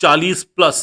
40+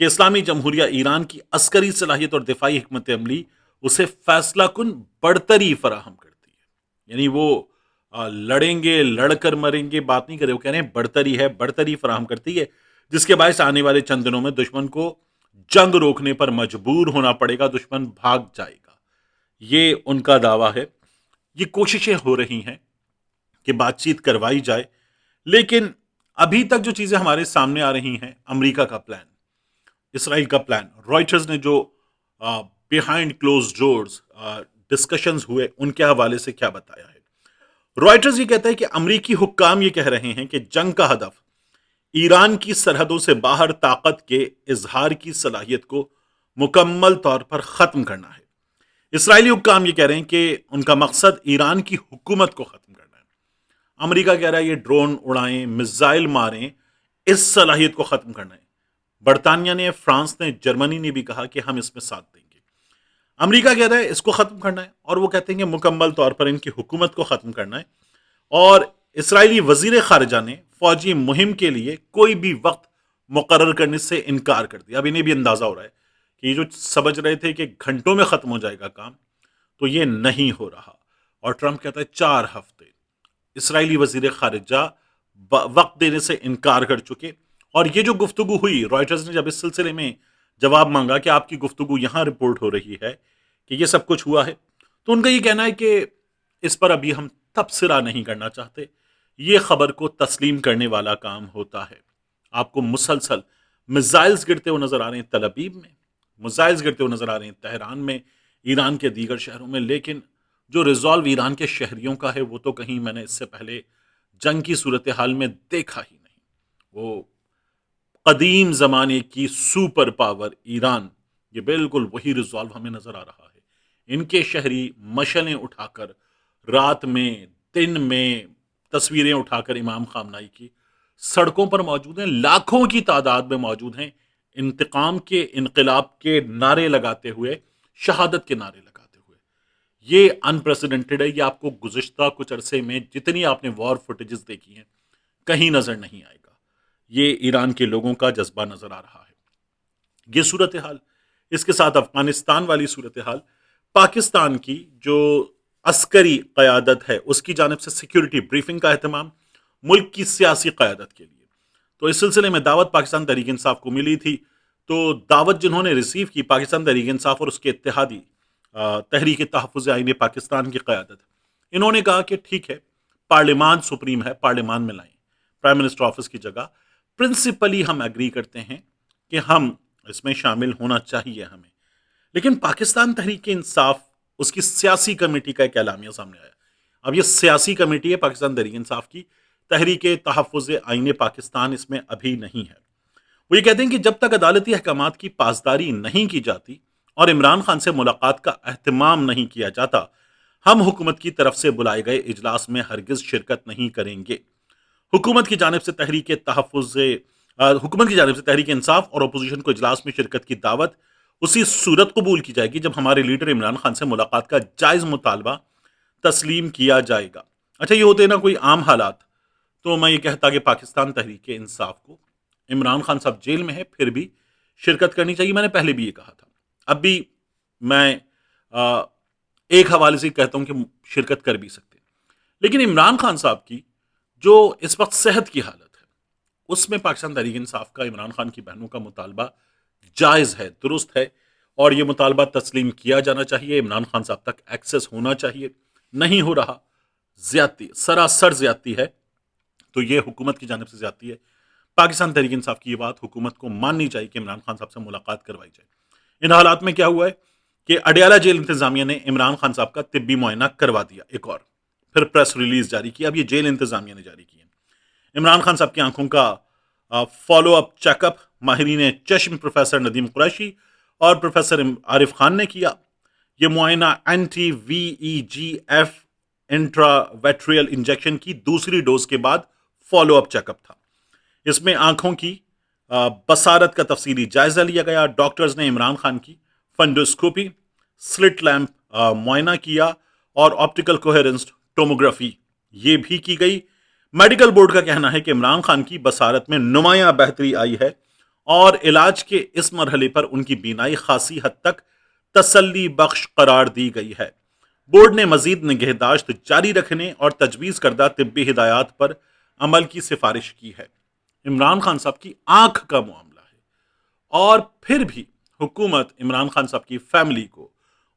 کہ اسلامی جمہوریہ ایران کی عسکری صلاحیت اور دفاعی حکمت عملی اسے فیصلہ کن برتری فراہم کرتی ہے. یعنی وہ لڑیں گے، لڑ کر مریں گے، بات نہیں کرے، وہ کہہ رہے ہیں برتری ہے، برتری فراہم کرتی ہے، جس کے باعث آنے والے چند دنوں میں دشمن کو جنگ روکنے پر مجبور ہونا پڑے گا، دشمن بھاگ جائے گا. یہ ان کا دعویٰ ہے. یہ کوششیں ہو رہی ہیں کہ بات چیت کروائی جائے، لیکن ابھی تک جو چیزیں ہمارے سامنے آ رہی ہیں، امریکہ کا پلان، اسرائیل کا پلان، رائٹرز نے جو بیہائنڈ کلوز ڈورز ڈسکشنز ہوئے ان کے حوالے سے کیا بتایا ہے. رائٹرز یہ کہتا ہے کہ امریکی حکام یہ کہہ رہے ہیں کہ جنگ کا ہدف ایران کی سرحدوں سے باہر طاقت کے اظہار کی صلاحیت کو مکمل طور پر ختم کرنا ہے. اسرائیلی حکام یہ کہہ رہے ہیں کہ ان کا مقصد ایران کی حکومت کو ختم کرنا ہے. امریکہ کہہ رہا ہے یہ ڈرون اڑائیں، میزائل ماریں، اس صلاحیت کو ختم کرنا ہے. برطانیہ نے، فرانس نے، جرمنی نے بھی کہا کہ ہم اس میں ساتھ دیں گے. امریکہ کہہ رہا ہے اس کو ختم کرنا ہے، اور وہ کہتے ہیں کہ مکمل طور پر ان کی حکومت کو ختم کرنا ہے. اور اسرائیلی وزیر خارجہ نے فوجی مہم کے لیے کوئی بھی وقت مقرر کرنے سے انکار کر دیا. اب انہیں بھی اندازہ ہو رہا ہے کہ یہ جو سمجھ رہے تھے کہ گھنٹوں میں ختم ہو جائے گا کام، تو یہ نہیں ہو رہا. اور ٹرمپ کہتا ہے 4 ہفتے. اسرائیلی وزیر خارجہ وقت دینے سے انکار کر چکے. اور یہ جو گفتگو ہوئی، رائٹرز نے جب اس سلسلے میں جواب مانگا کہ آپ کی گفتگو یہاں رپورٹ ہو رہی ہے کہ یہ سب کچھ ہوا ہے، تو ان کا یہ کہنا ہے کہ اس پر ابھی ہم تبصرہ نہیں کرنا چاہتے. یہ خبر کو تسلیم کرنے والا کام ہوتا ہے. آپ کو مسلسل میزائلز گرتے ہوئے نظر آ رہے ہیں تل ابیب میں، میزائلز گرتے ہوئے نظر آ رہے ہیں تہران میں، ایران کے دیگر شہروں میں، لیکن جو ریزالو ایران کے شہریوں کا ہے وہ تو کہیں میں نے اس سے پہلے جنگ کی صورتحال میں دیکھا ہی نہیں. وہ قدیم زمانے کی سپر پاور ایران، یہ بالکل وہی ریزالو ہمیں نظر آ رہا ہے. ان کے شہری مشلیں اٹھا کر رات میں، دن میں تصویریں اٹھا کر امام خامنائی کی سڑکوں پر موجود ہیں، لاکھوں کی تعداد میں موجود ہیں، انتقام کے، انقلاب کے نعرے لگاتے ہوئے، شہادت کے نعرے لگاتے ہوئے. یہ انپریسیڈنٹڈ ہے. یہ آپ کو گزشتہ کچھ عرصے میں جتنی آپ نے وار فوٹیجز دیکھی ہیں کہیں نظر نہیں آئے گا. یہ ایران کے لوگوں کا جذبہ نظر آ رہا ہے. یہ صورتحال، اس کے ساتھ افغانستان والی صورتحال، پاکستان کی جو عسکری قیادت ہے اس کی جانب سے سیکیورٹی بریفنگ کا اہتمام ملک کی سیاسی قیادت کے لیے. تو اس سلسلے میں دعوت پاکستان تحریک انصاف کو ملی تھی. تو دعوت جنہوں نے ریسیو کی، پاکستان تحریک انصاف اور اس کے اتحادی تحریک تحفظ آئین پاکستان کی قیادت، انہوں نے کہا کہ ٹھیک ہے، پارلیمان سپریم ہے، پارلیمان میں لائیں پرائم منسٹر آفس کی جگہ. پرنسپلی ہم ایگری کرتے ہیں کہ ہم اس میں شامل ہونا چاہیے ہمیں. لیکن پاکستان تحریک انصاف، اس کی سیاسی کمیٹی کا ایک اعلامیہ سامنے آیا. اب یہ سیاسی کمیٹی ہے پاکستان تحریک انصاف کی، تحریک تحفظ آئین پاکستان اس میں ابھی نہیں ہے. وہ یہ کہتے ہیں کہ جب تک عدالتی احکامات کی پاسداری نہیں کی جاتی اور عمران خان سے ملاقات کا اہتمام نہیں کیا جاتا، ہم حکومت کی طرف سے بلائے گئے اجلاس میں ہرگز شرکت نہیں کریں گے. حکومت کی جانب سے تحریک انصاف اور اپوزیشن کو اجلاس میں شرکت کی دعوت اسی صورت قبول کی جائے گی جب ہمارے لیڈر عمران خان سے ملاقات کا جائز مطالبہ تسلیم کیا جائے گا. اچھا، یہ ہوتے ہیں نا کوئی عام حالات، تو میں یہ کہتا کہ پاکستان تحریک انصاف کو، عمران خان صاحب جیل میں ہے پھر بھی شرکت کرنی چاہیے. میں نے پہلے بھی یہ کہا تھا، اب بھی میں ایک حوالے سے کہتا ہوں کہ شرکت کر بھی سکتے ہیں. لیکن عمران خان صاحب کی جو اس وقت صحت کی حالت ہے، اس میں پاکستان تحریک انصاف کا عمران خان کی بہنوں کا مطالبہ جائز ہے، درست ہے، اور یہ مطالبہ تسلیم کیا جانا چاہیے. عمران خان صاحب تک ایکسس ہونا چاہیے. نہیں ہو رہا، زیادتی، سراسر زیادتی ہے. تو یہ حکومت کی جانب سے زیادتی ہے. پاکستان تحریک انصاف کی یہ بات حکومت کو ماننی چاہیے کہ عمران خان صاحب سے ملاقات کروائی جائے. ان حالات میں کیا ہوا ہے کہ اڈیالہ جیل انتظامیہ نے عمران خان صاحب کا طبی معائنہ کروا دیا، ایک اور پھر پریس ریلیز جاری کی. اب یہ جیل انتظامیہ نے جاری کی ہے. عمران خان صاحب کی آنکھوں کا فالو اپ چیک اپ ماہرین چشم پروفیسر ندیم قریشی اور پروفیسر عارف خان نے کیا. یہ معائنہ اینٹی VEGF انٹرا ویٹریل انجیکشن کی دوسری ڈوز کے بعد فالو اپ چیک اپ تھا. اس میں آنکھوں کی بصارت کا تفصیلی جائزہ لیا گیا. ڈاکٹرز نے عمران خان کی فنڈوسکوپی، سلٹ لیمپ معائنہ کیا اور آپٹیکل کوہرنس ٹوموگرافی یہ بھی کی گئی. میڈیکل بورڈ کا کہنا ہے کہ عمران خان کی بصارت میں نمایاں بہتری آئی ہے اور علاج کے اس مرحلے پر ان کی بینائی خاصی حد تک تسلی بخش قرار دی گئی ہے۔ بورڈ نے مزید نگہداشت جاری رکھنے اور تجویز کردہ طبی ہدایات پر عمل کی سفارش کی ہے۔ عمران خان صاحب کی آنکھ کا معاملہ ہے، اور پھر بھی حکومت عمران خان صاحب کی فیملی کو،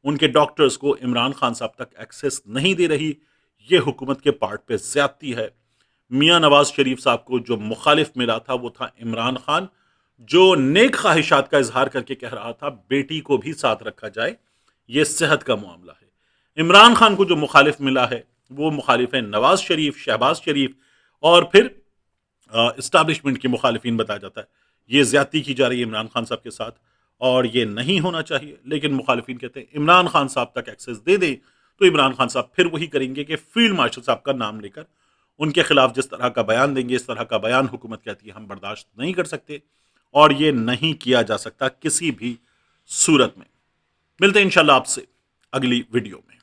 ان کے ڈاکٹرز کو عمران خان صاحب تک ایکسیس نہیں دے رہی۔ یہ حکومت کے پارٹ پہ زیادتی ہے۔ میاں نواز شریف صاحب کو جو مخالف ملا تھا وہ تھا عمران خان، جو نیک خواہشات کا اظہار کر کے کہہ رہا تھا بیٹی کو بھی ساتھ رکھا جائے، یہ صحت کا معاملہ ہے۔ عمران خان کو جو مخالف ملا ہے وہ مخالف ہیں نواز شریف، شہباز شریف، اور پھر اسٹیبلشمنٹ کے مخالفین بتایا جاتا ہے۔ یہ زیادتی کی جا رہی ہے عمران خان صاحب کے ساتھ، اور یہ نہیں ہونا چاہیے، لیکن مخالفین کہتے ہیں عمران خان صاحب تک ایکسیس دے دیں تو عمران خان صاحب پھر وہی کریں گے کہ فیلڈ مارشل صاحب کا نام لے کر ان کے خلاف جس طرح کا بیان دیں گے، اس طرح کا بیان حکومت کہتی ہے ہم برداشت نہیں کر سکتے، اور یہ نہیں کیا جا سکتا کسی بھی صورت میں۔ ملتے ہیں انشاءاللہ آپ سے اگلی ویڈیو میں۔